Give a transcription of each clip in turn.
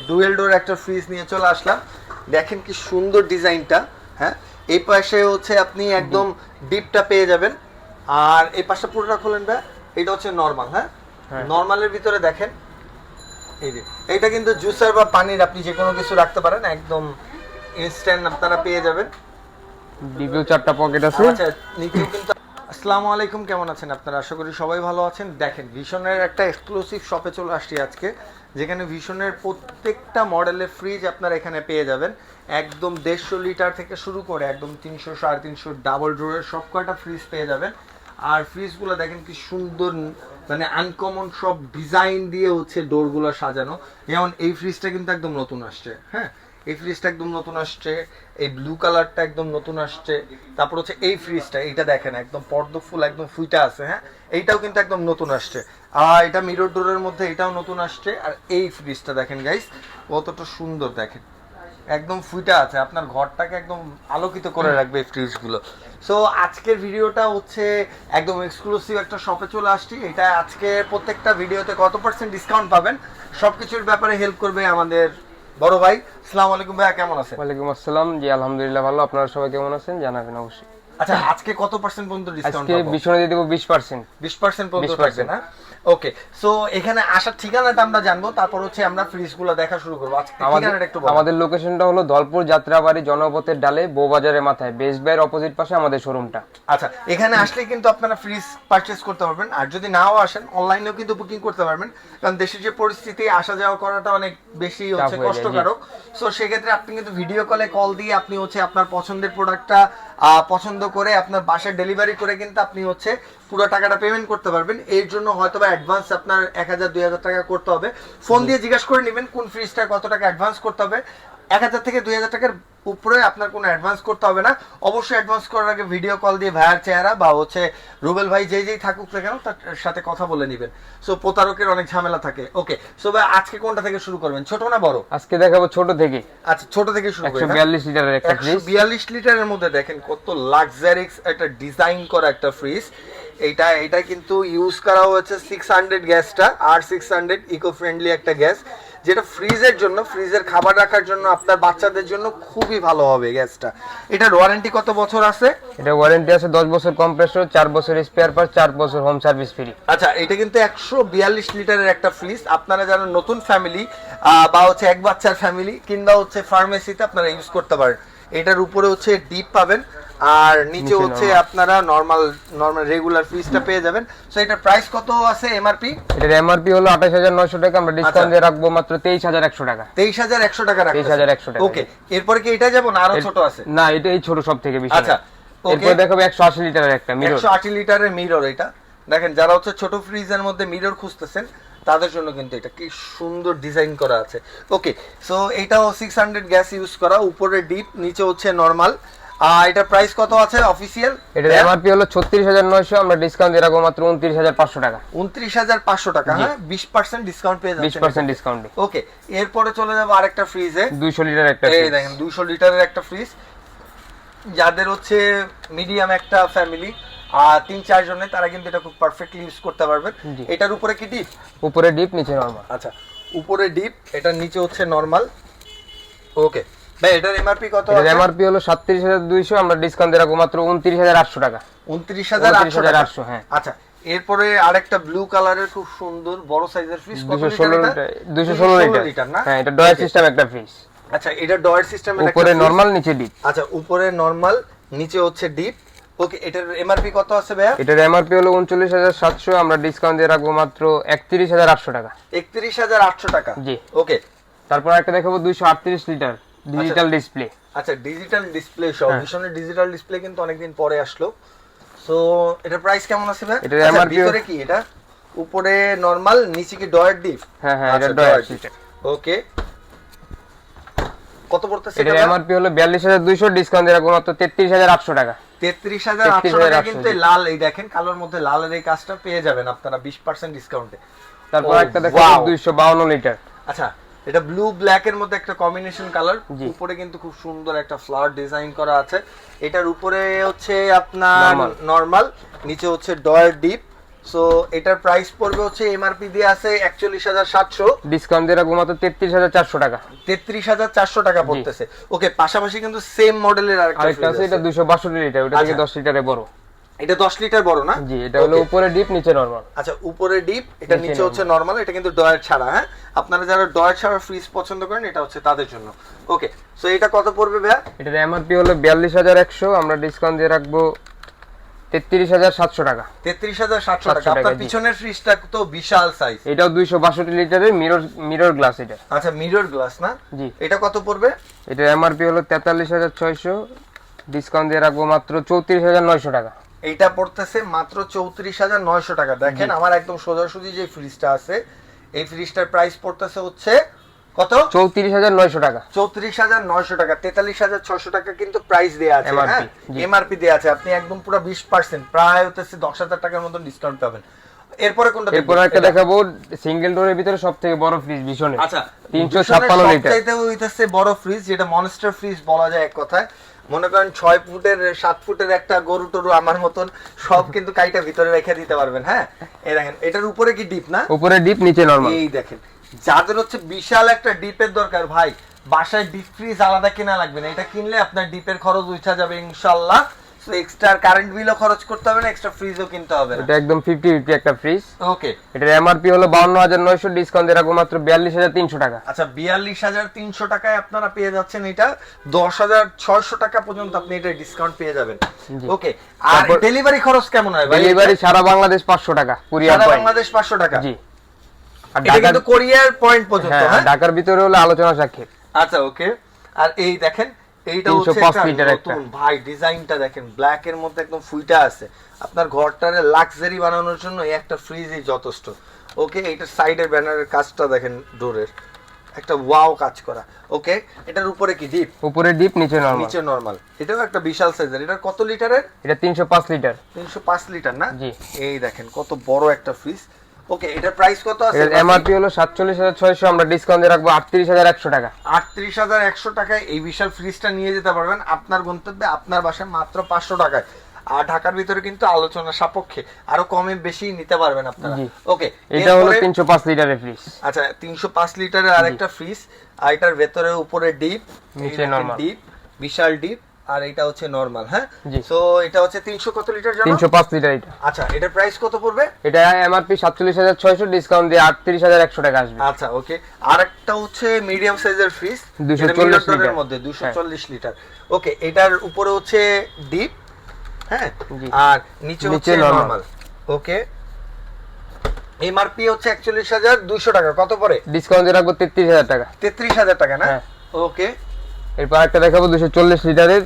Dual ডোর একটা fridge নিয়ে চলে আসলাম। দেখেন কি সুন্দর ডিজাইনটা। হ্যাঁ, এই পাশে হচ্ছে আপনি একদম ডিপটা পেয়ে যাবেন, আর এই পাশটা পুরোটা খোলেন ভাই। এটা হচ্ছে নরমাল। হ্যাঁ, নরমালের ভিতরে দেখেন এই যে এটা কিন্তু জুসার বা পানির আপনি যে কোনো কিছু রাখতে পারেন, একদম ইনস্ট্যান্ট আপনারা পেয়ে যাবেন। ডিপেও 4টা পকেট আছে। আচ্ছা, নিচেও কিন্তু। আসসালামু আলাইকুম, কেমন আছেন আপনারা? আশা করি সবাই ভালো আছেন। দেখেন ভিশনের একটা এক্সক্লুসিভ শপে চলে আসছি আজকে, যেখানে ভিশনের প্রত্যেকটা মডেলের ফ্রিজ আপনারা এখানে পেয়ে যাবেন। একদম 150 লিটার থেকে শুরু করে একদম 300, 350 ডাবল ডোরের সব কয়টা ফ্রিজ পেয়ে যাবেন। আর ফ্রিজগুলো দেখেন কি সুন্দর, মানে আনকমন সব ডিজাইন দিয়ে হচ্ছে ডোরগুলো সাজানো। যেমন এই ফ্রিজটা কিন্তু একদম নতুন আসছে। হ্যাঁ, এই ফ্রিজটা একদম নতুন আসছে, এই ব্লু কালারটা একদম নতুন আসছে। তারপর হচ্ছে এই ফ্রিজটা, এইটা দেখেন একদম পর্দা ফুল একদম ফুইটা আছে। হ্যাঁ, এইটাও কিন্তু একদম নতুন আসছে। আর এটা মিরর ডোরের মধ্যে এটাও নতুন আসছে। আর এই ফ্রিজটা দেখেন গাইস কতটা সুন্দর, দেখেন একদম ফুইটা আছে, আপনার ঘরটাকে একদম আলোকিত করে রাখবে এই ফ্রিজগুলো। সো আজকের ভিডিওটা হচ্ছে একদম এক্সক্লুসিভ একটা শপে চলে আসছি। এটা আজকে প্রত্যেকটা ভিডিওতে কত % ডিসকাউন্ট পাবেন সব কিছুর ব্যাপারে হেল্প করবে আমাদের বড় ভাই। আসসালামু আলাইকুম ভাইয়া, কেমন আছেন? ওয়ালাইকুম আসসালাম। জি আলহামদুলিল্লাহ ভালো। আপনারা সবাই কেমন আছেন জানাবেন অবশ্যই। আচ্ছা, আজকে কত % পর্যন্ত ডিসকাউন্ট আজকে পাবো? বিশনে দিয়ে দেব 20%। 20% পর্যন্ত থাকবে না? ওকে, সো এখানে আসার ঠিকানাটা আমরা জানবো, তারপর হচ্ছে আমরা ফ্রিজগুলো দেখা শুরু করব। আজকে ঠিকানাটা একটু বলুন। আমাদের লোকেশনটা হলো ধলপুর যাত্রাবাড়ি জনপথের ডালে বউবাজারের মাথায় বেস্ট বাইয়ের অপোজিট পাশে আমাদের শোরুমটা। আচ্ছা, এখানে আসলে কিন্তু আপনারা ফ্রিজ পারচেজ করতে পারবেন, আর যদি নাও আসেন অনলাইনেও কিন্তু বুকিং করতে পারবেন, কারণ দেশের যে পরিস্থিতি আসা যাওয়া করাটা অনেক বেশি হচ্ছে কষ্টকারক। সো সেক্ষেত্রে আপনি কিন্তু ভিডিও কল দিয়ে আপনি হচ্ছে আপনার পছন্দের প্রোডাক্টটা পছন্দ করে আপনার বাসায় ডেলিভারি করে কিন্তু আপনি হচ্ছে পুরো টাকাটা পেমেন্ট করতে পারবেন। এর জন্য হয়তো বা অ্যাডভান্স আপনার 1000-2000 টাকা করতে হবে। ফোন দিয়ে জিজ্ঞাসা করে নেবেন কোন ফ্রিজটা কত টাকা অ্যাডভান্স করতে হবে। 1000 থেকে 2000 টাকার উপরে আপনার কোনো অ্যাডভান্স করতে হবে না। অবশ্যই অ্যাডভান্স করার আগে ভিডিও কল দিয়ে ভাইয়ার চেহারা বা হচ্ছে রুবেল ভাই যেই থাকুক না কেন তার সাথে কথা বলে নেবেন। সো প্রতারকের অনেক ঝামেলা থাকে। ওকে, সো ভাই আজকে কোনটা থেকে শুরু করবেন, ছোট না বড়? আজকে দেখাবো ছোট থেকে। আচ্ছা, ছোট থেকে শুরু করি। 142 লিটারের একটা ফ্রিজ। 142 লিটারের মধ্যে দেখেন কত লাক্সারিয়াস একটা ডিজাইন করা একটা ফ্রিজ। এটা কিন্তু ইউজ করা হয়েছে 600 গ্যাসটা, আর 600 ইকো ফ্রেন্ডলি একটা গ্যাস, যেটা ফ্রিজের জন্য, ফ্রিজের খাবার রাখার জন্য আপনার বাচ্চাদের জন্য খুবই ভালো হবে গ্যাসটা। এটার ওয়ারেন্টি কত বছর আছে? এটা ওয়ারেন্টি আছে 10 বছর কম্প্রেসর, 4 বছর স্পেয়ার পার্ট, 4 বছর হোম সার্ভিস ফ্রি। আচ্ছা, এটা কিন্তু 142 লিটারের একটা ফ্রিজ। আপনারা যারা নতুন ফ্যামিলি বা হচ্ছে এক বাচ্চার ফ্যামিলি কিংবা হচ্ছে ফার্মেসিতে আপনারা ইউজ করতে পারেন। এটার উপরে হচ্ছে ডিপ পাবেন, আর নিচে হচ্ছে আপনারা নরমাল রেগুলার ফ্রিজটা পেয়ে যাবেন। সো এটার প্রাইস কত আছে এমআরপি? এটার এমআরপি হলো 28900 টাকা, আমরা ডিসকাউন্ট দিয়ে রাখবো মাত্র 23100 টাকা। 23100 টাকা রাখবেন? 23100 টাকা। ওকে, এরপরে কি এটা যাব না আরো ছোট আছে? না, এটা এই ছোট সব থেকে বেশি। আচ্ছা, এরপর দেখাবো 180 লিটারের একটা মিরর। 180 লিটারের মিরর। এটা দেখেন, যারা হচ্ছে ছোট ফ্রিজের মধ্যে মিরর খুঁজতেছেন তাদের জন্য কিন্তু এটা কি সুন্দর ডিজাইন করা আছে। ওকে, সো এটাও 600 গ্যাস ইউজ করা, উপরে ডিপ নিচে হচ্ছে নরমাল। এটা প্রাইস কত আছে অফিশিয়াল? এটার এমআরপি হলো 36900, আমরা ডিসকাউন্ট দিয়ে রাখবো মাত্র 29500 টাকা। 29500 টাকা। হ্যাঁ, 20% ডিসকাউন্ট পেয়ে যাচ্ছেন। 20% ডিসকাউন্ট। ওকে, এরপরে চলে যাব আরেকটা ফ্রিজে। 200 লিটারের একটা এই দেখেন 200 লিটারের একটা ফ্রিজ, যাদের হচ্ছে মিডিয়াম একটা ফ্যামিলি 3-4 জনে, তারা কিন্তু এটা খুব পারফেক্টলি ইউজ করতে পারবেন। এটার উপরে কি ডিপ? উপরে ডিপ নিচে নরমাল। আচ্ছা, উপরে ডিপ, এটার নিচে হচ্ছে নরমাল। ওকে ভাই, এটার এমআরপি কত আছে? এটার এমআরপি হলো 37200, আমরা ডিসকাউন্ট দিয়ে রাখবো মাত্র 29800 টাকা। 29800। হ্যাঁ, আচ্ছা, এরপরে আরেকটা ব্লু কালারের খুব সুন্দর বড় সাইজের ফ্রিজ। 216 লিটার না? হ্যাঁ, এটা ডয়ার সিস্টেম একটা ফ্রিজ। আচ্ছা, এটা ডয়ার সিস্টেম, উপরে নরমাল নিচে ডিপ। আচ্ছা, উপরে নরমাল নিচে হচ্ছে ডিপ। ওকে, এটার এমআরপি কত আছে ভাইয়া? এটার এমআরপি হলো 39700, আমরা ডিসকাউন্ট দিয়ে রাখবো মাত্র 31800 টাকা। 31800 টাকা। জি। ওকে, তারপর একটা দেখাবো 238 লিটার ডিজিটাল ডিসপ্লে। আচ্ছা, ডিজিটাল ডিসপ্লে সহ। ভীষণের ডিজিটাল ডিসপ্লে কিন্তু অনেকদিন পরে আসলো। সো এটার প্রাইস কেমন আছে ভাই? এটার এমআরপি ভিতরে কি এটা? উপরে নরমাল নিচে কি ডয়ার ডিপ? হ্যাঁ, এটা ডয়ার সিস্টেম। ওকে, কত পড়তেছে এটার এমআরপি হলো 42200, ডিসকাউন্ট দিয়ে রাখবো মাত্র 33800 টাকা। 33800 টাকা। কিন্তু লাল, এই দেখেন কালোর মধ্যে লালের এই কাজটা পেয়ে যাবেন আপনারা 20% ডিসকাউন্টে। তারপর একটা দেখাবো 252 লিটার। আচ্ছা, এটা ব্লু ব্ল্যাক এর মধ্যে একটা কম্বিনেশন কালার। উপরে কিন্তু খুব সুন্দর একটা ফ্লাওয়ার ডিজাইন করা আছে। এটার উপরে হচ্ছে আপনার নরমাল, নিচে হচ্ছে ডয়ার ডিপ। সো এটার প্রাইস পড়বে হচ্ছে এমআরপি দিয়ে আছে 41,700, ডিসকাউন্ট দিয়ে রাখবো মাত্র 33,400 টাকা। 33,400 টাকা পড়তেছে। ওকে, পাশাপাশি কিন্তু সেম মডেলের আরেকটা আছে, এটা 262 লিটার, ওটা থেকে 10 লিটারে বড়। এটা 10 লিটার বড় না? জি, এটা হলো উপরে ডিপ নিচে নরমাল। আচ্ছা, উপরে ডিপ, এটা নিচে হচ্ছে নরমাল। এটা কিন্তু ডয়ার ছাড়া। হ্যাঁ, আপনারা যারা ডয়ার ছাড়া ফ্রিজ পছন্দ করেন এটা হচ্ছে তাদের জন্য। ওকে, সো এটা কত পড়বে ভাইয়া? এটার এমআরপি হলো 42,100, আমরা ডিসকাউন্ট দিয়ে রাখবো 33,700 টাকা। 33,700 টাকা। আপনার পিছনের ফ্রিজটা তো বিশাল সাইজ। এটাও 262 লিটারের মিরর গ্লাস এটা। আচ্ছা, মিরর গ্লাস না? জি। এটা কত পড়বে? এটার এমআরপি হলো 43,600, ডিসকাউন্ট দিয়ে রাখবো মাত্র 34,900 টাকা। এইটা পড়তেছে মাত্র 34,900 টাকা। দেখেন আমার একদম সোজাসুজি যে ফ্রিজটা আছে, এই ফ্রিজটার প্রাইস পড়তেছে হচ্ছে কত? 34,900 টাকা। 34,900 টাকা। 43,600 টাকা কিন্তু প্রাইস দেয়া আছে। হ্যাঁ, এমআরপি দেয়া আছে। আপনি একদম পুরো 20% প্রায় হতেছে 10,000 টাকার মতো ডিসকাউন্ট পাবেন। এরপরে কোনটা? এরপরে একটা দেখাবো সিঙ্গেল ডোরের ভিতরে সবথেকে বড় ফ্রিজ ভীষণ। আচ্ছা, 356 লিটার। সবচাইতে হইতাছে বড় ফ্রিজ, যেটা মনস্টার ফ্রিজ বলা যায় এক কথায়। মনে করেন 6 ফুটের 7 ফুটের একটা গরু টরু আমার মতন সব কিন্তু কাইটা ভিতরে রেখে দিতে পারবেন। হ্যাঁ, এই দেখেন, এটার উপরে কি ডিপ না? উপরে ডিপ নিচে নরমাল। এই দেখেন, যাদের হচ্ছে বিশাল একটা ডিপের দরকার ভাই, বাসায় ডিপ ফ্রিজ আলাদা কিনা লাগবে না। এটা কিনলে আপনার ডিপের খরচ উঠা যাবে ইনশাআল্লাহ। সো এক্সট্রা কারেন্ট বিলও খরচ করতে হবে না, এক্সট্রা ফ্রিজও কিনতে হবে না। এটা একদম 50-50 একটা ফ্রিজ। ওকে, এটার এমআরপি হলো 52,900, ডিসকাউন্ট দিয়ে রাখবো মাত্র 42,300 টাকা। আচ্ছা, 42,300 টাকায় আপনারা পেয়ে যাচ্ছেন এটা। 10,600 টাকা পর্যন্ত আপনি এটা ডিসকাউন্ট পেয়ে যাবেন। ওকে, আর ডেলিভারি খরচ কেমন হয় ভাই? ডেলিভারি সারা বাংলাদেশ 500 টাকা, কুরিয়ার সারা পয়েন্ট। বাংলাদেশ 500 টাকা। জি। আর এটা কিন্তু কোরিয়ার পয়েন্ট পর্যন্ত। হ্যাঁ, ঢাকার ভিতরে হলো আলোচনা সাক্ষী। আচ্ছা, ওকে। আর এই দেখেন, এইটা হচ্ছে 305 লিটার একটা। ভাই ডিজাইনটা দেখেন, ব্ল্যাক এর মধ্যে একদম ফুইটা আছে। আপনার ঘরটারে লাক্সারি বানানোর জন্য এই একটা ফ্রিজই যথেষ্ট। ওকে, এইটার সাইডের ব্যানারের কাজটা দেখেন, ডোরের একটা ওয়াও কাজ করা। ওকে, এটার উপরে কি ডিপ? উপরে ডিপ নিচে নরমাল। নিচে নরমাল। এটাও একটা বিশাল সাইজের। এটা কত লিটারের? এটা 305 লিটার। 305 লিটার না? জি। এই দেখেন কত বড় একটা ফ্রিজ। ওকে, এটার প্রাইস কত আছে? এর এমআরপি হলো 47,600, আমরা ডিসকাউন্ট দিয়ে রাখবো 38,100 টাকা। 38,100 টাকায় এই বিশাল ফ্রিজটা নিয়ে যেতে পারবেন আপনার গন্তব্যে, আপনার বাসায় মাত্র 500 টাকায়। আর ঢাকার ভিতরে কিন্তু আলোচনা সাপেক্ষে আরো কমে বেশি নিতে পারবেন আপনারা। ওকে, এটা হলো 305 লিটারের ফ্রিজ। আচ্ছা, 305 লিটারের আরেকটা ফ্রিজ। আর এটার ভেতরে উপরে ডিপ, নিচে নরমাল। ডিপ, বিশাল ডিপ। আর এটা হচ্ছে নরমাল। হ্যাঁ, সো এটা হচ্ছে 300 কত লিটার জানো? 305 লিটার এটা। আচ্ছা, এটার প্রাইস কত পড়বে? এটা এমআরপি 47,600, ডিসকাউন্ট দিয়ে 38,100 টাকা আসবে। আচ্ছা, ওকে। আরেকটা হচ্ছে মিডিয়াম সাইজের ফ্রিজ, 240 লিটার মধ্যে 240 লিটার। ওকে, এটার উপরে হচ্ছে ডিপ, হ্যাঁ, আর নিচে হচ্ছে নরমাল। ওকে, এমআরপি হচ্ছে 41,200 টাকা। কত পড়ে? ডিসকাউন্ট দিয়ে রাখবো 33,000 টাকা। 33,000 টাকা না? ওকে, এরপর একটা দেখাবো 240 লিটারের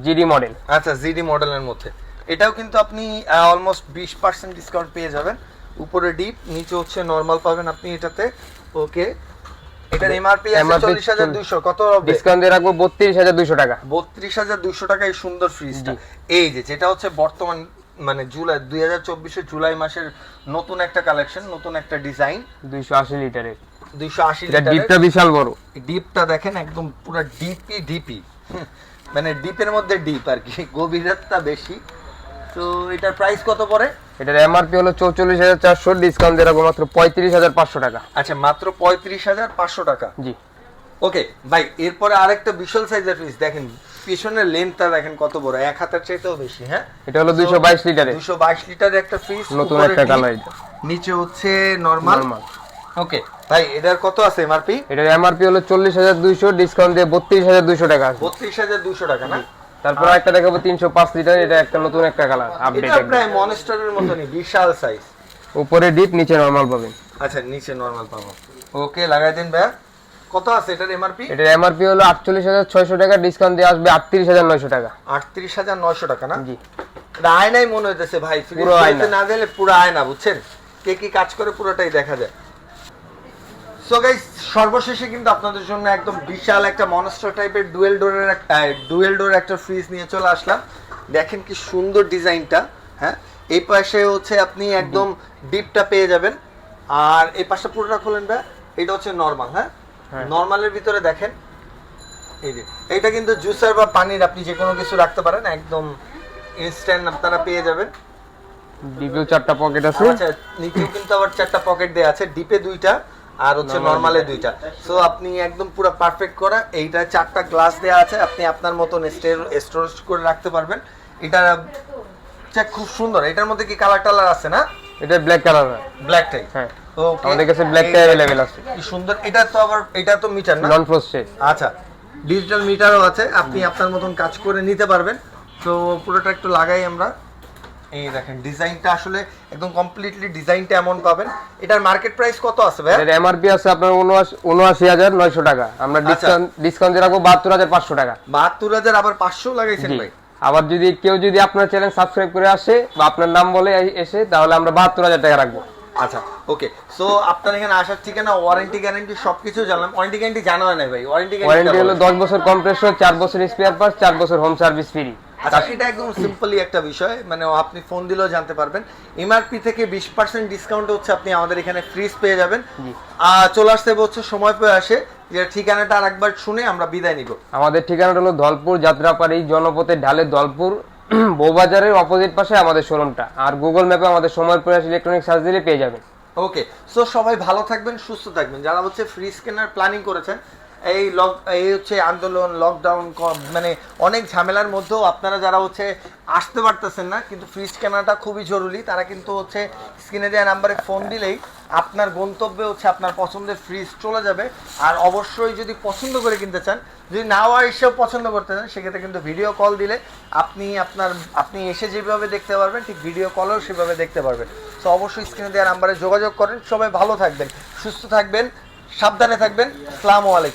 জিডি মডেল। আচ্ছা, জিডি মডেলের মধ্যে এটাও কিন্তু আপনি অলমোস্ট 20% ডিসকাউন্ট পেয়ে যাবেন। উপরে ডিপ, নিচে হচ্ছে নরমাল পাবেন আপনি এটাতে। ওকে, এটার এমআরপি আছে 40,200। কত হবে? ডিসকাউন্ট দিয়ে রাখবো 32,200 টাকা। 32,200 টাকা এই সুন্দর ফ্রিজটা। এই যে যেটা হচ্ছে বর্তমান মানে জুলাই 2024 জুলাই মাসের নতুন একটা কালেকশন, নতুন একটা ডিজাইন। 280 লিটারের। 280 এটা লিটারের। ডিপটা বিশাল বড়। ডিপটা দেখেন একদম পুরো ডিপি। মানে ডিপের মধ্যে ডিপ আর কি, গভীরতা বেশি। তো এটার প্রাইস কত পড়ে? এটার এমআরপি হলো 44,400, ডিসকাউন্ট দিয়ে রাখবো মাত্র 35,500 টাকা। আচ্ছা, মাত্র 35,500 টাকা। জি। ওকে ভাই, এরপরে আরেকটা বিশাল সাইজের ফ্রিজ দেখেন, পিছনের লেন্থটা দেখেন কত বড়, 1 হাতের চাইতেও বেশি। হ্যাঁ, এটা হলো 222 লিটারের। 222 লিটারের একটা ফ্রিজ, নতুন একটা কালার এটা। নিচে হচ্ছে নরমাল। ওকে ভাই, এটার কত আছে এমআরপি? এটার এমআরপি হলো 40,200, ডিসকাউন্ট দিয়ে 32,200 টাকা আসবে। 32,200 টাকা না? তারপর একটা দেখাবো 305 লিটার, এটা একটা নতুন একটা কালার আপডেট। এটা প্রায় মনস্টারের মতনই বিশাল সাইজ। উপরে ডিপ নিচে নরমাল পাবেন। আচ্ছা, নিচে নরমাল পাবো। ওকে, লাগাই দিন ভাই। কত আছে এটার এমআরপি? এটার এমআরপি হলো 48,600 টাকা, ডিসকাউন্ট দিয়ে আসবে 38,900 টাকা। 38,900 টাকা না? জি। আয়নাই মনে হইতেছে ভাই, পুরো আয়না না দিলে পুরো আয়না, বুঝছেন কে কি কাজ করে পুরোটাই দেখা যায়। সো গাইস, সর্বশেষে কিন্তু আপনাদের জন্য একদম বিশাল একটা মনস্টার টাইপের ডুয়েল ডোর একটা ফ্রিজ নিয়ে চলে আসলাম। দেখেন কি সুন্দর ডিজাইনটা। হ্যাঁ, এই পাশে হচ্ছে আপনি একদম ডিপটা পেয়ে যাবেন, আর এই পাশটা পুরোটা খোলেন ভাই, এটা হচ্ছে নরমাল। হ্যাঁ, নরমালের ভিতরে দেখেন এই যে এটা কিন্তু জুসার বা পানির আপনি যে কোনো কিছু রাখতে পারেন, একদম ইনস্ট্যান্ট আপনারা পেয়ে যাবেন। ডিপেও 4টা পকেট আছে। আচ্ছা, নিচেও কিন্তু আবার 4টা পকেট দেয়া আছে, ডিপে 2টা আর হচ্ছে নরমালে 2টা। সো আপনি একদম পুরো পারফেক্ট করা। এইটা 4টা গ্লাস দেয়া আছে, আপনি আপনার মতন স্টোরেজ করে রাখতে পারবেন। এটা খুব সুন্দর। এটার মধ্যে কি কালার টালার আছে না? এটা ব্ল্যাক কালার। ব্ল্যাক টাই। হ্যাঁ, ওকে, আমাদের কাছে ব্ল্যাকটা अवेलेबल আছে। কি সুন্দর। এটা তো আবার, এটা তো মিটার না? নন ফ্রস্টেড। আচ্ছা, ডিজিটাল মিটারও আছে, আপনি আপনার মতন কাজ করে নিতে পারবেন। তো পুরোটা একটু লাগাই আমরা। এই দেখেন ডিজাইনটা আসলে একদম কমপ্লিটলি ডিজাইনটা এমন পাবেন। এটার মার্কেট প্রাইস কত আছে ভাই? এর এমআরপি আছে আপনার ৭৯,৯০০ টাকা। আমরা ডিসকাউন্ট দিয়ে রাখবো ৭২,৫০০ টাকা। ৭২,০০০ আবার 500 লাগাইছেন জি। ভাই? আবার যদি আপনার চ্যানেল সাবস্ক্রাইব করে আসে বা আপনার নাম বলে এসে, তাহলে আমরা ৭২,০০০ টাকা রাখবো। আচ্ছা, ওকে। সো আপনার এখানে আসার ঠিকানা, ওয়ারেন্টি গ্যারান্টি সবকিছু জানলাম। ওয়ারেন্টি গ্যারান্টি জানা হয় না ভাই? ওয়ারেন্টি হলো 10 বছর কম্প্রেসর, 4 বছর স্পেয়ার পার্টস, 4 বছর হোম সার্ভিস ফ্রি। আচ্ছা, এটা একদম সিম্পলি একটা বিষয়, মানে আপনি ফোন দিলেও জানতে পারবেন। এমআরপি থেকে 20% ডিসকাউন্ট হচ্ছে আপনি আমাদের এখানে ফ্রিজ পেয়ে যাবেন। চলে আসতে হচ্ছে সময় পেয়ে আসে। যে ঠিকানাটা আরেকবার শুনে আমরা বিদায় নিব। আমাদের ঠিকানাটা হলো ধলপুর যাত্রাবাড়ি জনপথের ঢালে ধলপুর বউবাজারের অপোজিট পাশে আমাদের শোরুমটা। আর গুগল ম্যাপে আমাদের সময় প্রয়াস ইলেকট্রনিক সার্চ দিলে পেয়ে যাবেন। ওকে, সো সবাই ভালো থাকবেন, সুস্থ থাকবেন। যারা হচ্ছে ফ্রিজ কেনার প্ল্যানিং করেছেন, এই হচ্ছে আন্দোলন, লকডাউন, মানে অনেক ঝামেলার মধ্যেও আপনারা যারা হচ্ছে আসতে পারতেছেন না, কিন্তু ফ্রিজ কেনাটা খুবই জরুরি, তারা কিন্তু হচ্ছে স্ক্রিনে দেওয়া নাম্বারে ফোন দিলেই আপনার গন্তব্যে হচ্ছে আপনার পছন্দের ফ্রিজ চলে যাবে। আর অবশ্যই যদি পছন্দ করে কিনতে চান, যদি নাও এসেও পছন্দ করতে চান, সেক্ষেত্রে কিন্তু ভিডিও কল দিলে আপনি এসে যেভাবে দেখতে পারবেন, ঠিক ভিডিও কলেও সেভাবে দেখতে পারবেন। সো অবশ্যই স্ক্রিনে দেওয়া নাম্বারে যোগাযোগ করেন। সবাই ভালো থাকবেন, সুস্থ থাকবেন, সাবধানে থাকবেন। আসসালামু আলাইকুম।